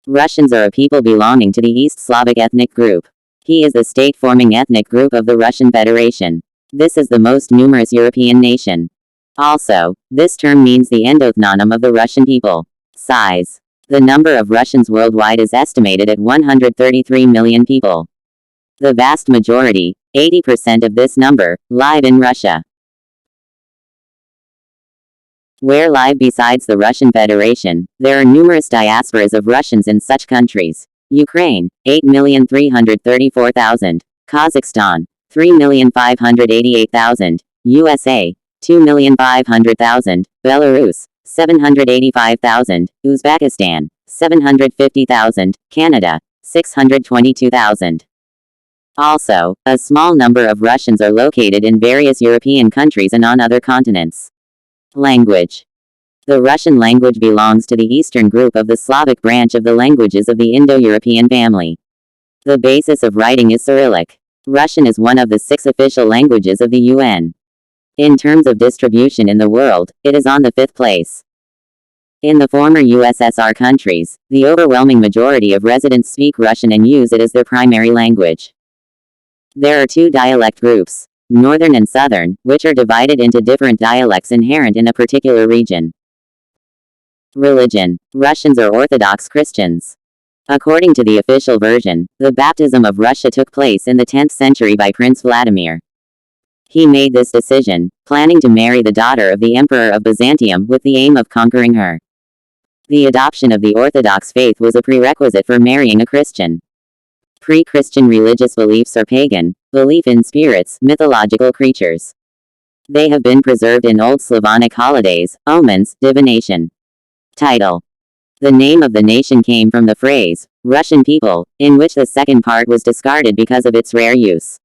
Russians are a people belonging to the East Slavic ethnic group. He is the state-forming ethnic group of the Russian Federation. This is the most numerous European nation. Also, this term means the endothnonym of the Russian people. Size. The number of Russians worldwide is estimated at 133 million people. The vast majority, 80% of this number, live in Russia. Where live besides the Russian Federation, there are numerous diasporas of Russians in such countries. Ukraine, 8,334,000. Kazakhstan, 3,588,000. USA, 2,500,000. Belarus, 785,000. Uzbekistan, 750,000. Canada, 622,000. Also, a small number of Russians are located in various European countries and on other continents. Language. The Russian language belongs to the Eastern group of the Slavic branch of the languages of the Indo-European family. The basis of writing is Cyrillic. Russian is one of the 6 official languages of the UN. In terms of distribution in the world, it is on the 5th place. In the former USSR countries, the overwhelming majority of residents speak Russian and use it as their primary language. There are 2 dialect groups, Northern and Southern, which are divided into different dialects inherent in a particular region. Religion. Russians are Orthodox Christians. According to the official version, the baptism of Russia took place in the 10th century by Prince Vladimir. He made this decision, planning to marry the daughter of the Emperor of Byzantium with the aim of conquering her. The adoption of the Orthodox faith was a prerequisite for marrying a Christian. Pre-Christian religious beliefs are pagan, belief in spirits, mythological creatures. They have been preserved in Old Slavonic holidays, omens, divination. Title. The name of the nation came from the phrase, Russian people, in which the second part was discarded because of its rare use.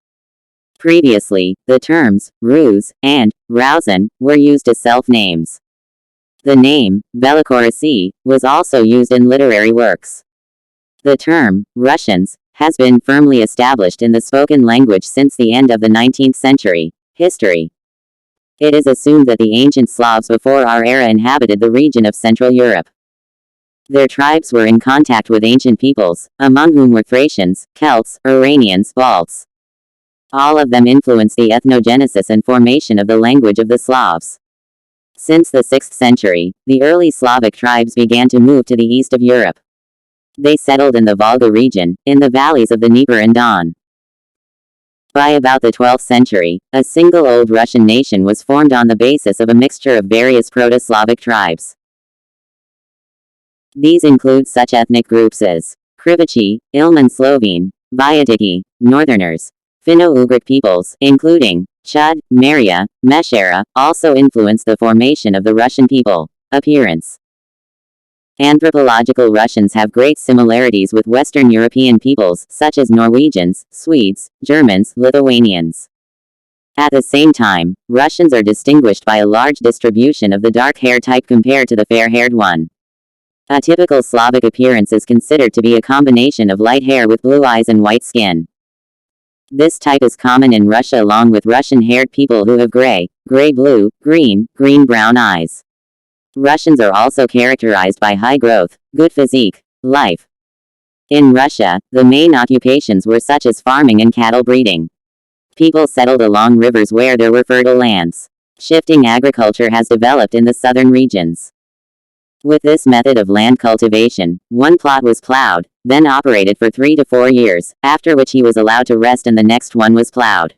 Previously, the terms, Rus, and Rausen, were used as self-names. The name, Belarusi, was also used in literary works. The term, Russians, has been firmly established in the spoken language since the end of the 19th century. History. It is assumed that the ancient Slavs before our era inhabited the region of Central Europe. Their tribes were in contact with ancient peoples, among whom were Thracians, Celts, Iranians, Balts. All of them influenced the ethnogenesis and formation of the language of the Slavs. Since the 6th century, the early Slavic tribes began to move to the east of Europe. They settled in the Volga region, in the valleys of the Dnieper and Don. By about the 12th century, a single Old Russian nation was formed on the basis of a mixture of various Proto-Slavic tribes. These include such ethnic groups as Krivichi, Ilmen Slovene, Vyatiki, Northerners, Finno-Ugric peoples, including Chud, Meria, Meshera, also influenced the formation of the Russian people. Appearance. Anthropological Russians have great similarities with Western European peoples, such as Norwegians, Swedes, Germans, Lithuanians. At the same time, Russians are distinguished by a large distribution of the dark hair type compared to the fair-haired one. A typical Slavic appearance is considered to be a combination of light hair with blue eyes and white skin. This type is common in Russia along with Russian-haired people who have gray, gray-blue, green, green-brown eyes. Russians are also characterized by high growth, good physique, life. In Russia, the main occupations were such as farming and cattle breeding. People settled along rivers where there were fertile lands. Shifting agriculture has developed in the southern regions. With this method of land cultivation, one plot was plowed, then operated for 3 to 4 years, after which he was allowed to rest and the next one was plowed.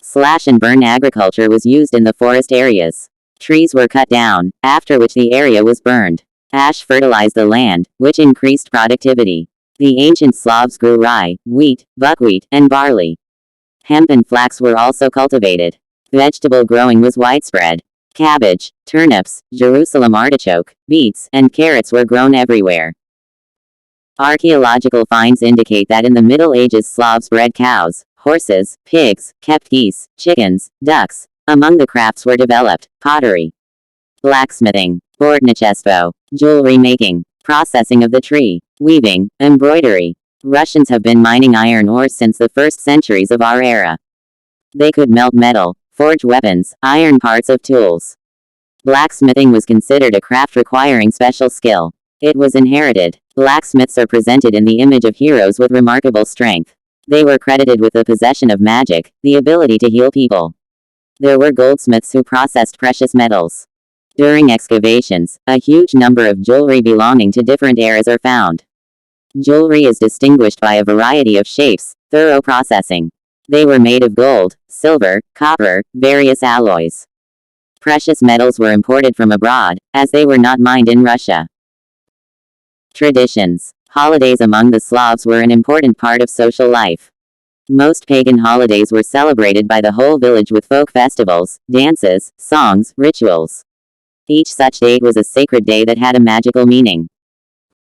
Slash and burn agriculture was used in the forest areas. Trees were cut down, after which the area was burned. Ash fertilized the land, which increased productivity. The ancient Slavs grew rye, wheat, buckwheat, and barley. Hemp and flax were also cultivated. Vegetable growing was widespread. Cabbage, turnips, Jerusalem artichoke, beets, and carrots were grown everywhere. Archaeological finds indicate that in the Middle Ages Slavs bred cows, horses, pigs, kept geese, chickens, ducks. Among the crafts were developed pottery, blacksmithing, boardnichestvo, jewelry making, processing of the tree, weaving, embroidery. Russians have been mining iron ores since the first centuries of our era. They could melt metal, forge weapons, iron parts of tools. Blacksmithing was considered a craft requiring special skill. It was inherited. Blacksmiths are presented in the image of heroes with remarkable strength. They were credited with the possession of magic, the ability to heal people. There were goldsmiths who processed precious metals. During excavations, a huge number of jewelry belonging to different eras are found. Jewelry is distinguished by a variety of shapes, thorough processing. They were made of gold, silver, copper, various alloys. Precious metals were imported from abroad, as they were not mined in Russia. Traditions. Holidays among the Slavs were an important part of social life. Most pagan holidays were celebrated by the whole village with folk festivals, dances, songs, rituals. Each such date was a sacred day that had a magical meaning.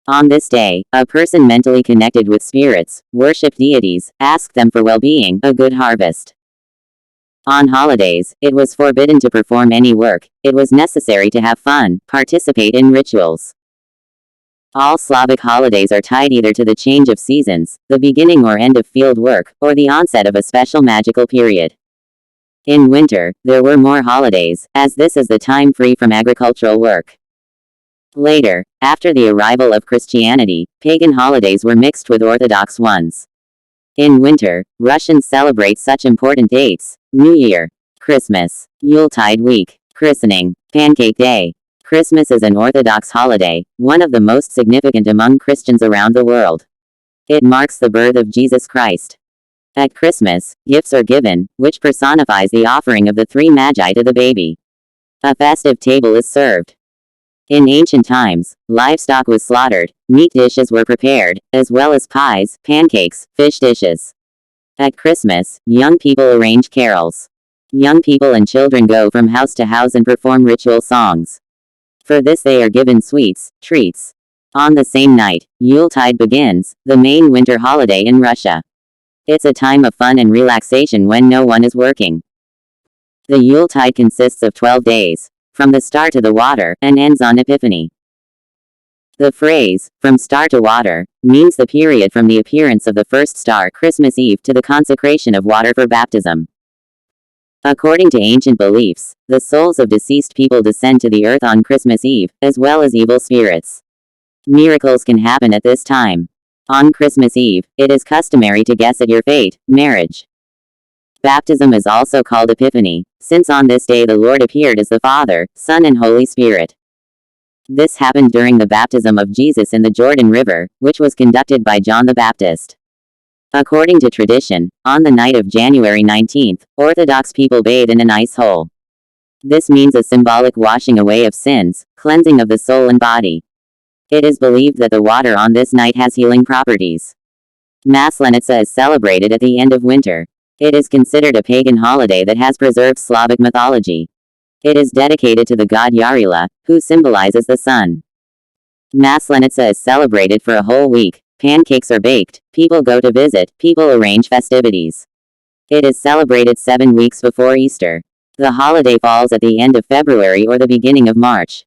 On this day, a person mentally connected with spirits, worshipped deities, asked them for well-being, a good harvest. On holidays, it was forbidden to perform any work. It was necessary to have fun, participate in rituals. All Slavic holidays are tied either to the change of seasons, the beginning or end of field work, or the onset of a special magical period. In winter, there were more holidays, as this is the time free from agricultural work. Later, after the arrival of Christianity, pagan holidays were mixed with Orthodox ones. In winter, Russians celebrate such important dates: New Year, Christmas, Yuletide week, christening, Pancake Day. Christmas is an Orthodox holiday, one of the most significant among Christians around the world. It marks the birth of Jesus Christ. At Christmas, gifts are given, which personifies the offering of the three magi to the baby. A festive table is served. In ancient times, livestock was slaughtered, meat dishes were prepared, as well as pies, pancakes, fish dishes. At Christmas, young people arrange carols. Young people and children go from house to house and perform ritual songs. For this they are given sweets, treats. On the same night, Yuletide begins, the main winter holiday in Russia. It's a time of fun and relaxation when no one is working. The Yuletide consists of 12 days, from the star to the water, and ends on Epiphany. The phrase, from star to water, means the period from the appearance of the first star Christmas Eve to the consecration of water for baptism. According to ancient beliefs, the souls of deceased people descend to the earth on Christmas Eve, as well as evil spirits. Miracles can happen at this time. On Christmas Eve, it is customary to guess at your fate, marriage. Baptism is also called Epiphany, since on this day the Lord appeared as the Father, Son and Holy Spirit. This happened during the baptism of Jesus in the Jordan River, which was conducted by John the Baptist. According to tradition, on the night of January 19th, Orthodox people bathe in an ice hole. This means a symbolic washing away of sins, cleansing of the soul and body. It is believed that the water on this night has healing properties. Maslenitsa is celebrated at the end of winter. It is considered a pagan holiday that has preserved Slavic mythology. It is dedicated to the god Yarila, who symbolizes the sun. Maslenitsa is celebrated for a whole week. Pancakes are baked, people go to visit, people arrange festivities. It is celebrated 7 weeks before Easter. The holiday falls at the end of February or the beginning of March.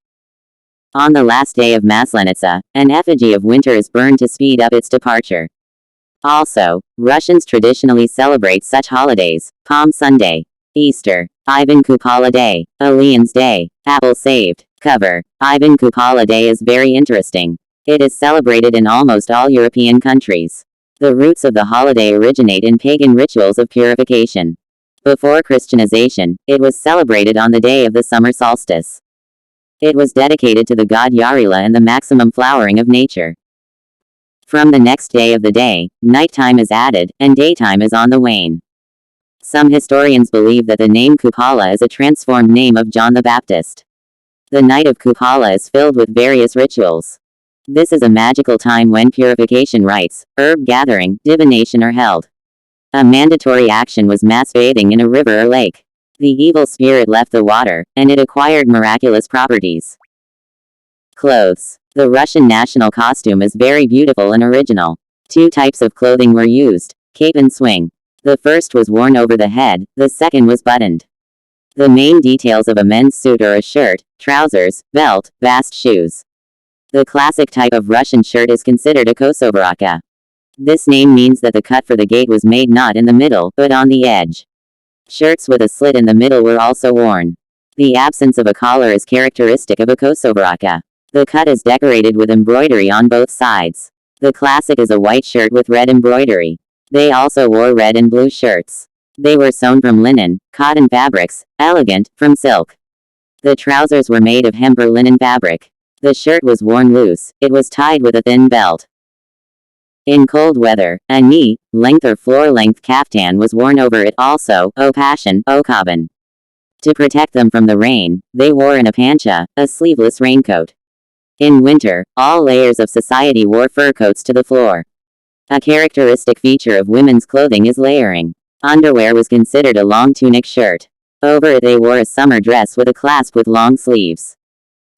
On the last day of Maslenitsa, an effigy of winter is burned to speed up its departure. Also, Russians traditionally celebrate such holidays: Palm Sunday, Easter, Ivan Kupala Day, Aliens Day, Apple Saved, Cover. Ivan Kupala Day is very interesting. It is celebrated in almost all European countries. The roots of the holiday originate in pagan rituals of purification. Before Christianization, it was celebrated on the day of the summer solstice. It was dedicated to the god Yarila and the maximum flowering of nature. From the next day of the day, nighttime is added, and daytime is on the wane. Some historians believe that the name Kupala is a transformed name of John the Baptist. The night of Kupala is filled with various rituals. This is a magical time when purification rites, herb gathering, divination are held. A mandatory action was mass bathing in a river or lake. The evil spirit left the water, and it acquired miraculous properties. Clothes. The Russian national costume is very beautiful and original. 2 types of clothing were used: cape and swing. The first was worn over the head, the second was buttoned. The main details of a men's suit are a shirt, trousers, belt, bast shoes. The classic type of Russian shirt is considered a kosovaraka. This name means that the cut for the gate was made not in the middle, but on the edge. Shirts with a slit in the middle were also worn. The absence of a collar is characteristic of a kosovaraka. The cut is decorated with embroidery on both sides. The classic is a white shirt with red embroidery. They also wore red and blue shirts. They were sewn from linen, cotton fabrics, elegant, from silk. The trousers were made of hemp or linen fabric. The shirt was worn loose, it was tied with a thin belt. In cold weather, a knee-length or floor-length kaftan was worn over it also, opashan, okaban. To protect them from the rain, they wore an apancha, a sleeveless raincoat. In winter, all layers of society wore fur coats to the floor. A characteristic feature of women's clothing is layering. Underwear was considered a long tunic shirt. Over it they wore a summer dress with a clasp with long sleeves.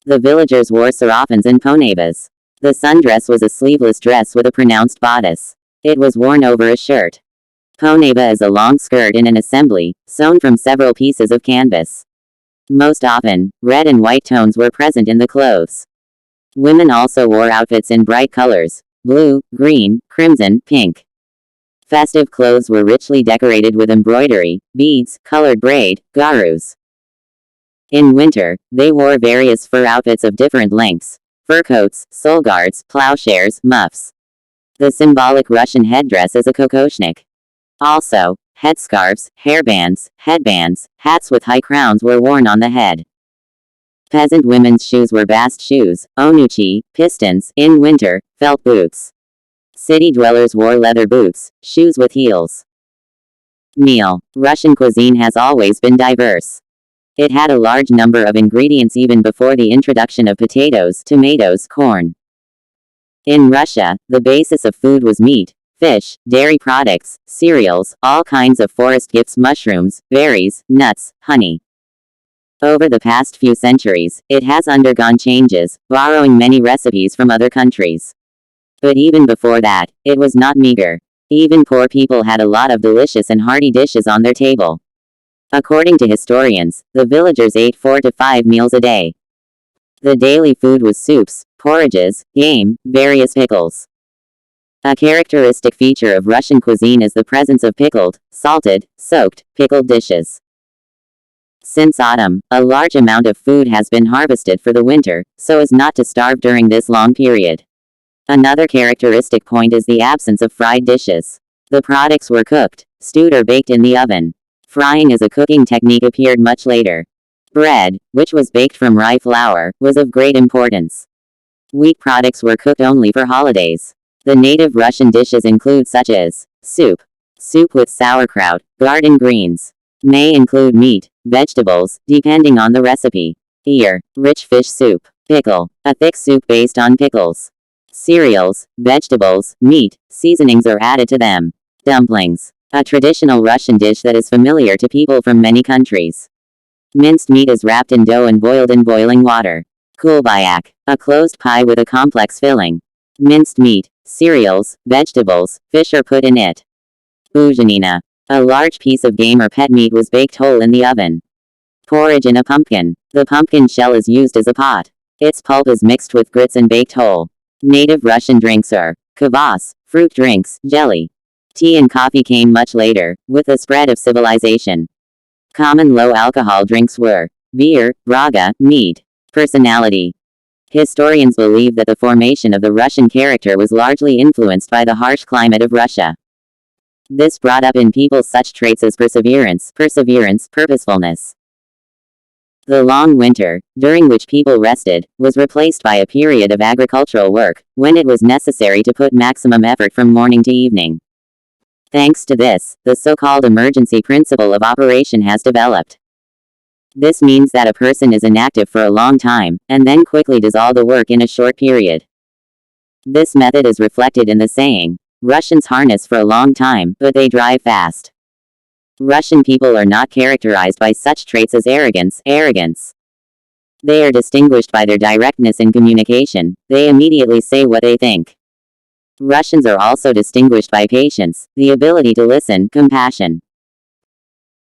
The villagers wore sarafans and ponebas. The sundress was a sleeveless dress with a pronounced bodice. It was worn over a shirt. Poneba is a long skirt in an assembly, sewn from several pieces of canvas. Most often, red and white tones were present in the clothes. Women also wore outfits in bright colors: blue, green, crimson, pink. Festive clothes were richly decorated with embroidery, beads, colored braid, garus. In winter, they wore various fur outfits of different lengths: fur coats, solguards, plowshares, muffs. The symbolic Russian headdress is a kokoshnik. Also, headscarves, hairbands, headbands, hats with high crowns were worn on the head. Peasant women's shoes were bast shoes, onuchi, pistons, in winter, felt boots. City dwellers wore leather boots, shoes with heels. Meal. Russian cuisine has always been diverse. It had a large number of ingredients even before the introduction of potatoes, tomatoes, corn. In Russia, the basis of food was meat, fish, dairy products, cereals, all kinds of forest gifts, mushrooms, berries, nuts, honey. Over the past few centuries, it has undergone changes, borrowing many recipes from other countries. But even before that, it was not meager. Even poor people had a lot of delicious and hearty dishes on their table. According to historians, the villagers ate 4 to 5 meals a day. The daily food was soups, porridges, game, various pickles. A characteristic feature of Russian cuisine is the presence of pickled, salted, soaked, pickled dishes. Since autumn, a large amount of food has been harvested for the winter, so as not to starve during this long period. Another characteristic point is the absence of fried dishes. The products were cooked, stewed or baked in the oven. Frying as a cooking technique appeared much later. Bread, which was baked from rye flour, was of great importance. Wheat products were cooked only for holidays. The native Russian dishes include such as soup. Soup with sauerkraut, garden greens. May include meat, vegetables, depending on the recipe. Ear, rich fish soup. Pickle, a thick soup based on pickles. Cereals, vegetables, meat, seasonings are added to them. Dumplings, a traditional Russian dish that is familiar to people from many countries. Minced meat is wrapped in dough and boiled in boiling water. Kulbayak, a closed pie with a complex filling. Minced meat, cereals, vegetables, fish are put in it. Buzhanina, a large piece of game or pet meat was baked whole in the oven. Porridge in a pumpkin. The pumpkin shell is used as a pot. Its pulp is mixed with grits and baked whole. Native Russian drinks are kvass, fruit drinks, jelly. Tea and coffee came much later, with the spread of civilization. Common low-alcohol drinks were beer, braga, mead. Personality. Historians believe that the formation of the Russian character was largely influenced by the harsh climate of Russia. This brought up in people such traits as perseverance, purposefulness. The long winter, during which people rested, was replaced by a period of agricultural work, when it was necessary to put maximum effort from morning to evening. Thanks to this, the so-called emergency principle of operation has developed. This means that a person is inactive for a long time, and then quickly does all the work in a short period. This method is reflected in the saying, Russians harness for a long time, but they drive fast. Russian people are not characterized by such traits as arrogance. They are distinguished by their directness in communication. They immediately say what they think. Russians are also distinguished by patience, the ability to listen, compassion.